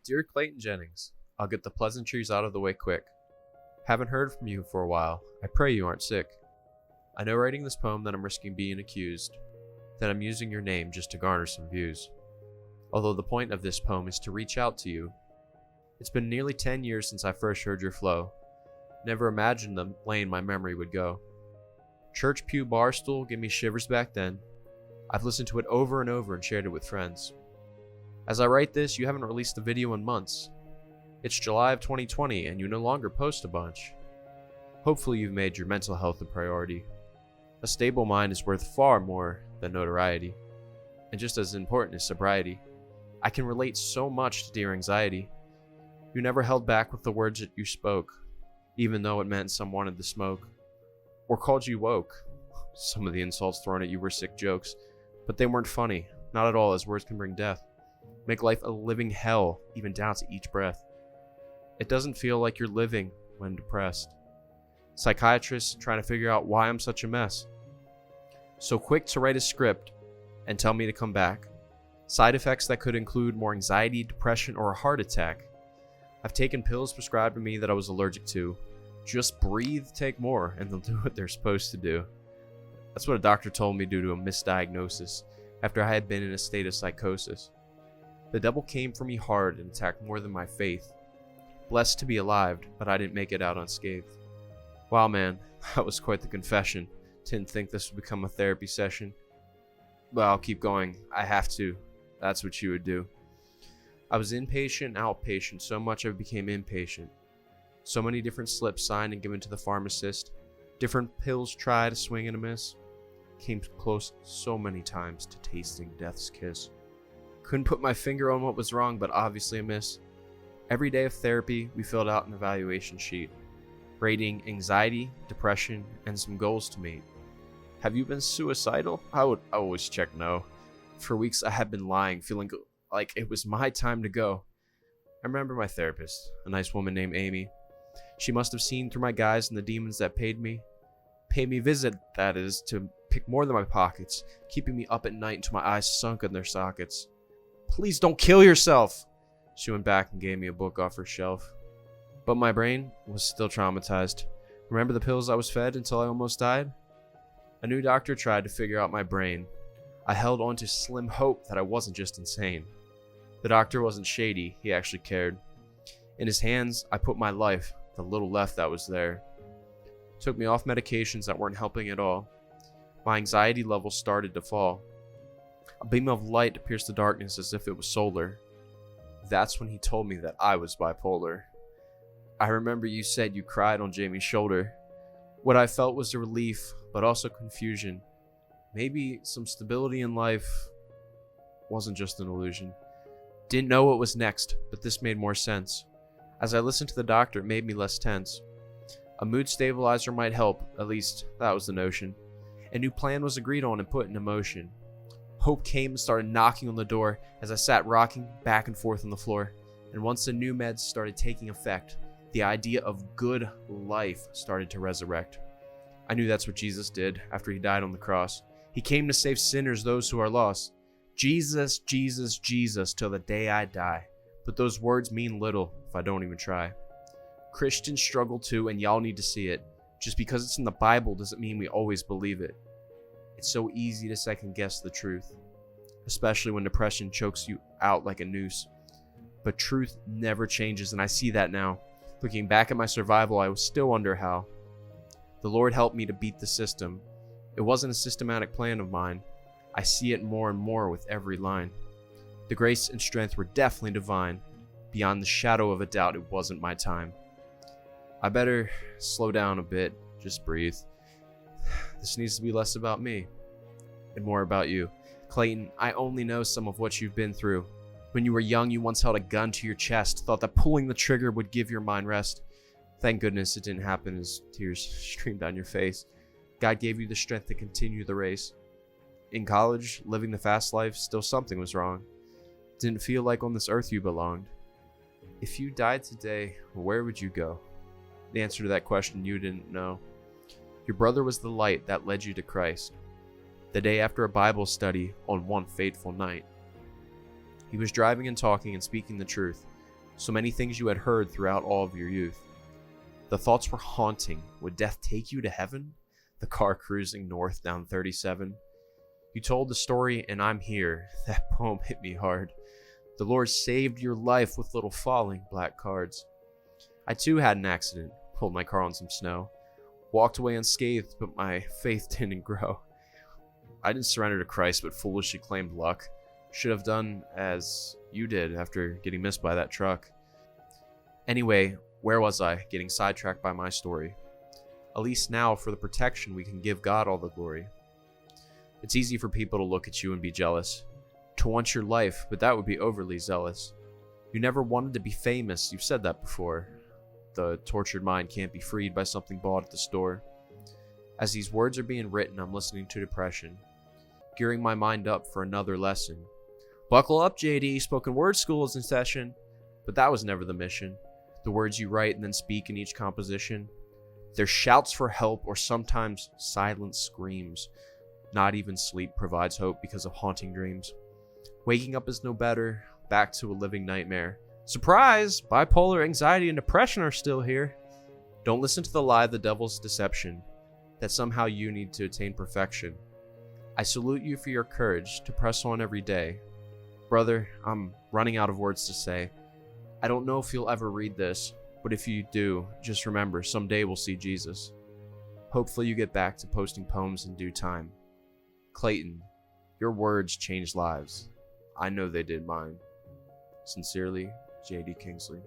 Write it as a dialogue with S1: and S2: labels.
S1: Dear Clayton Jennings, I'll get the pleasantries out of the way quick. Haven't heard from you for a while. I pray you aren't sick. I know writing this poem that I'm risking being accused, that I'm using your name just to garner some views. Although the point of this poem is to reach out to you. It's been nearly 10 years since I first heard your flow. Never imagined the lane my memory would go. Church pew bar stool gave me shivers back then. I've listened to it over and over and shared it with friends. As I write this, you haven't released a video in months. It's July of 2020 and you no longer post a bunch. Hopefully you've made your mental health a priority. A stable mind is worth far more than notoriety, and just as important is sobriety. I can relate so much to dear anxiety. You never held back with the words that you spoke, even though it meant some wanted to smoke, or called you woke. Some of the insults thrown at you were sick jokes, but they weren't funny, not at all, as words can bring death. Make life a living hell, even down to each breath. It doesn't feel like you're living when depressed. Psychiatrists trying to figure out why I'm such a mess. So quick to write a script and tell me to come back. Side effects that could include more anxiety, depression, or a heart attack. I've taken pills prescribed to me that I was allergic to. Just breathe, take more, and they'll do what they're supposed to do. That's what a doctor told me due to a misdiagnosis after I had been in a state of psychosis. The devil came for me hard and attacked more than my faith. Blessed to be alive, but I didn't make it out unscathed. Wow, man, that was quite the confession. Didn't think this would become a therapy session. But I'll keep going. I have to. That's what you would do. I was inpatient, outpatient, so much I became impatient. So many different slips signed and given to the pharmacist. Different pills tried, a swing and a miss. Came close so many times to tasting death's kiss. Couldn't put my finger on what was wrong, but obviously a miss. Every day of therapy, we filled out an evaluation sheet, rating anxiety, depression, and some goals to meet. Have you been suicidal? I would always check no. For weeks I had been lying, feeling like it was my time to go. I remember my therapist, a nice woman named Amy. She must have seen through my guise and the demons that paid me visit, that is, to pick more than my pockets, keeping me up at night until my eyes sunk in their sockets. Please don't kill yourself! She went back and gave me a book off her shelf. But my brain was still traumatized. Remember the pills I was fed until I almost died? A new doctor tried to figure out my brain. I held on to slim hope that I wasn't just insane. The doctor wasn't shady, he actually cared. In his hands, I put my life, the little left that was there. Took me off medications that weren't helping at all. My anxiety levels started to fall. A beam of light pierced the darkness as if it was solar. That's when he told me that I was bipolar. I remember you said you cried on Jamie's shoulder. What I felt was a relief, but also confusion. Maybe some stability in life wasn't just an illusion. Didn't know what was next, but this made more sense. As I listened to the doctor, it made me less tense. A mood stabilizer might help, at least that was the notion. A new plan was agreed on and put into motion. Hope came and started knocking on the door as I sat rocking back and forth on the floor. And once the new meds started taking effect, the idea of good life started to resurrect. I knew that's what Jesus did after he died on the cross. He came to save sinners, those who are lost. Jesus, Jesus, Jesus, till the day I die. But those words mean little if I don't even try. Christians struggle too, and y'all need to see it. Just because it's in the Bible doesn't mean we always believe it. It's so easy to second guess the truth, especially when depression chokes you out like a noose. But truth never changes, and I see that now. Looking back at my survival, I was still wonder how. The Lord helped me to beat the system. It wasn't a systematic plan of mine. I see it more and more with every line. The grace and strength were definitely divine. Beyond the shadow of a doubt, it wasn't my time. I better slow down a bit, just breathe. This needs to be less about me and more about you. Clayton, I only know some of what you've been through. When you were young, you once held a gun to your chest, thought that pulling the trigger would give your mind rest. Thank goodness it didn't happen as tears streamed down your face. God gave you the strength to continue the race. In college, living the fast life, still something was wrong. Didn't feel like on this earth you belonged. If you died today, where would you go? The answer to that question you didn't know. Your brother was the light that led you to Christ. The day after a Bible study on one fateful night. He was driving and talking and speaking the truth. So many things you had heard throughout all of your youth. The thoughts were haunting. Would death take you to heaven? The car cruising north down 37. You told the story and I'm here. That poem hit me hard. The Lord saved your life with little falling black cards. I too had an accident. Pulled my car on some snow. Walked away unscathed, but my faith didn't grow. I didn't surrender to Christ, but foolishly claimed luck. Should have done as you did after getting missed by that truck. Anyway, where was I? Getting sidetracked by my story. At least now, for the protection, we can give God all the glory. It's easy for people to look at you and be jealous. To want your life, but that would be overly zealous. You never wanted to be famous, you've said that before. The tortured mind can't be freed by something bought at the store. As these words are being written, I'm listening to depression, gearing my mind up for another lesson. Buckle up, JD, spoken word school is in session. But that was never the mission. The words you write and then speak in each composition. They're shouts for help or sometimes silent screams. Not even sleep provides hope because of haunting dreams. Waking up is no better, back to a living nightmare. Surprise! Bipolar anxiety and depression are still here. Don't listen to the lie of the devil's deception, that somehow you need to attain perfection. I salute you for your courage to press on every day. Brother, I'm running out of words to say. I don't know if you'll ever read this, but if you do, just remember, someday we'll see Jesus. Hopefully you get back to posting poems in due time. Clayton, your words changed lives. I know they did mine. Sincerely, J.D. Kingsley.